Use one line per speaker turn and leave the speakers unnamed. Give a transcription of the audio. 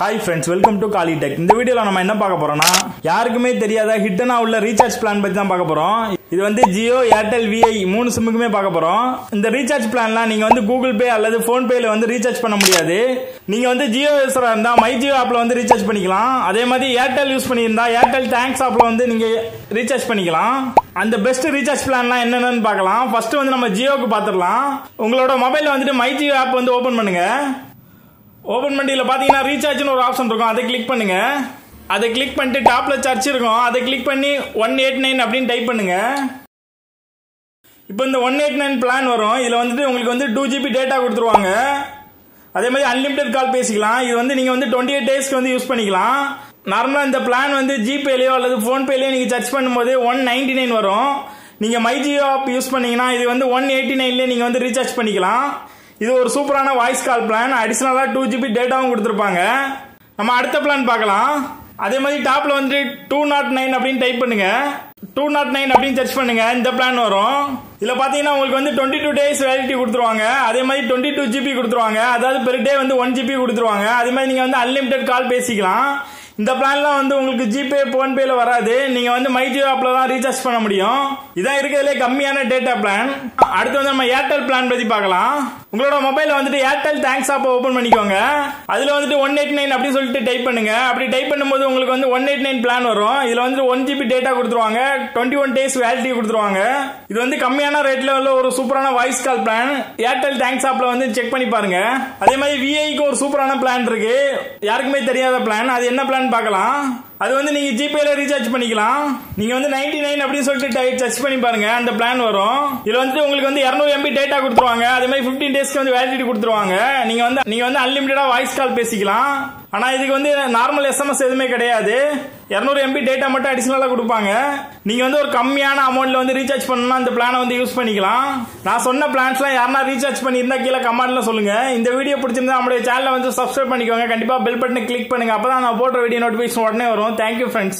Hi friends, welcome to காலி tech. இந்த வீடியோல நம்ம என்ன பார்க்க போறோம்னா, யாருக்குமே தெரியாத ஹிட்டனா உள்ள ரீசார்ஜ் பிளான் பத்தி தான் பார்க்க போறோம். இது வந்து ஜியோ, ஏர்டெல், விஐ 3 சிம்முக்குமே பார்க்க போறோம். இந்த ரீசார்ஜ் பிளான்லாம் நீங்க வந்து கூகுள் பே அல்லது போன் பேல வந்து ரீசார்ஜ் பண்ண முடியாது. நீங்க வந்து ஜியோ யூசரா இருந்தா மை ஜியோ ஆப்ல வந்து ரீசார்ஜ் பண்ணிக்கலாம். அதே மாதிரி ஏர்டெல் யூஸ் பண்ணியிருந்தா ஏர்டெல் தேங்க்ஸ் ஆப்ல வந்து நீங்க ரீசார்ஜ் பண்ணிக்கலாம். அந்த பெஸ்ட் ரீசார்ஜ் பிளான்லாம் என்னென்னு பார்க்கலாம். ஃபர்ஸ்ட் வந்து நம்ம ஜியோக்கு பார்த்துடலாம். உங்களோட மொபைல்ல வந்துட்டு மை ஜியோ ஆப் வந்து ஓபன் பண்ணுங்க. ஓபன் பண்ணில பாத்தீங்கன்னா ரீசார்ஜ்னு ஒரு ஆப்ஷன் இருக்கும், அதை கிளிக் பண்ணுங்க. அதை கிளிக் பண்ணிட்டு டாப்ல சர்ச் இருக்கும், அதை கிளிக் பண்ணி 189 அப்படின்னு டைப் பண்ணுங்க. இப்போ இந்த 189 பிளான் வரும். இதுல வந்துட்டு உங்களுக்கு வந்து 2 GB டேட்டா கொடுத்துருவாங்க. அதே மாதிரி அன்லிமிடெட் கால் பேசிக்கலாம். இது வந்து நீங்க வந்து 28 டேஸ்க்கு வந்து யூஸ் பண்ணிக்கலாம். நார்மலா இந்த பிளான் வந்து ஜிபேலயோ அல்லது போன் பேலயோ நீங்க சர்ச் பண்ணும்போது 199 வரும். நீங்க மை ஜியோ ஆப் யூஸ் பண்ணீங்கன்னா இது வந்து 189ல நீங்க வந்து ரீசார்ஜ் பண்ணிக்கலாம். இது ஒரு சூப்பரான வாய்ஸ் கால் பிளான். அடிஷனலா 2 GB டேட்டாவும் கொடுத்துருப்பாங்க. நம்ம அடுத்த பிளான் பார்க்கலாம். அதே மாதிரி டாப்ல வந்து 209 அப்படின்னு டைப் பண்ணுங்க. 209 அப்படின்னு சர்ச் பண்ணுங்க. இந்த பிளான் வரும். இதுல பாத்தீங்கன்னா உங்களுக்கு வந்து 22 டேஸ் வேலிடிட்டி கொடுத்துருவாங்க. அதே மாதிரி 22 GB கொடுத்துருவாங்க. அதாவது பெர் டே வந்து 1 GB கொடுத்துருவாங்க. அதே மாதிரி நீங்க வந்து அன்லிமிடெட் கால் பேசிக்கலாம். இந்த பிளான்லாம் வந்து உங்களுக்கு ஜிபே போன் பேல வராது. நீங்க வந்து மை ஜியோ ஆப்ல தான் ரீசார்ஜ் பண்ண முடியும். இதான் இருக்கிறதுலே கம்மியான டேட்டா பிளான். அடுத்து வந்து நம்ம ஏர்டெல் பிளான் பத்தி பார்க்கலாம். உங்களோட மொபைல்ல வந்துட்டு ஏர்டெல் தேங்க்ஸ் ஆப் ஓபன் பண்ணிக்கோங்க. அதுல வந்துட்டு 189 அப்படி சொல்லிட்டு டைப் பண்ணுங்க. அப்படி டைப் பண்ணும்போது உங்களுக்கு வந்து 189 பிளான் வரும். இதுல வந்து 1 GB டேட்டா கொடுத்துருவாங்க. 21 டேஸ் வேலிடிட்டி கொடுத்துருவாங்க. இது வந்து கம்மியான ரேட்ல உள்ள ஒரு சூப்பரான voice call plan. Airtel thanks ஆப்ல வந்து செக் பண்ணி பாருங்க. அதே மாதிரி விஐக்கு ஒரு சூப்பரான பிளான் இருக்கு, யாருக்குமே தெரியாத பிளான். அது என்ன பிளான் பார்க்கலாம். அது வந்து நீங்க ஜிபேல ரீசார்ஜ் பண்ணிக்கலாம். நீங்க வந்து 99 அப்படின்னு சொல்லிட்டு சர்ச் பண்ணி பாருங்க, அந்த பிளான் வரும். இதுல வந்து உங்களுக்கு வந்து 200 MB டேட்டா கொடுத்துருவாங்க. அதே மாதிரி 15 டேஸ்க்கு வந்து வேலிடிட்டி கொடுத்துருவாங்க. நீங்க வந்து அன்லிமிட்டடா வாய்ஸ் கால் பேசிக்கலாம். ஆனா இதுக்கு வந்து நார்மல் SMS எதுவுமே கிடையாது. 200 MB டேட்டா மட்டும் அடிஷனலா கொடுப்பாங்க. நீங்க வந்து ஒரு கம்மியான அமௌண்ட்ல வந்து ரீசார்ஜ் பண்ணனும்னா இந்த பிளானை வந்து யூஸ் பண்ணிக்கலாம். நான் சொன்ன பிளான்ஸ்லாம் யாரா ரீசார்ஜ் பண்ணியிருந்தா கீழே கமெண்ட்ல சொல்லுங்க. இந்த வீடியோ பிடிச்சிருந்தா நம்மளுடைய சேனலை வந்து சப்ஸ்கிரைப் பண்ணிக்கோங்க. கண்டிப்பா பெல் பட்டனை கிளிக் பண்ணுங்க. அப்பதான் நான் போடுற வீடியோ நோட்டிபிகேஷன் உடனே வரும். Thank you friends.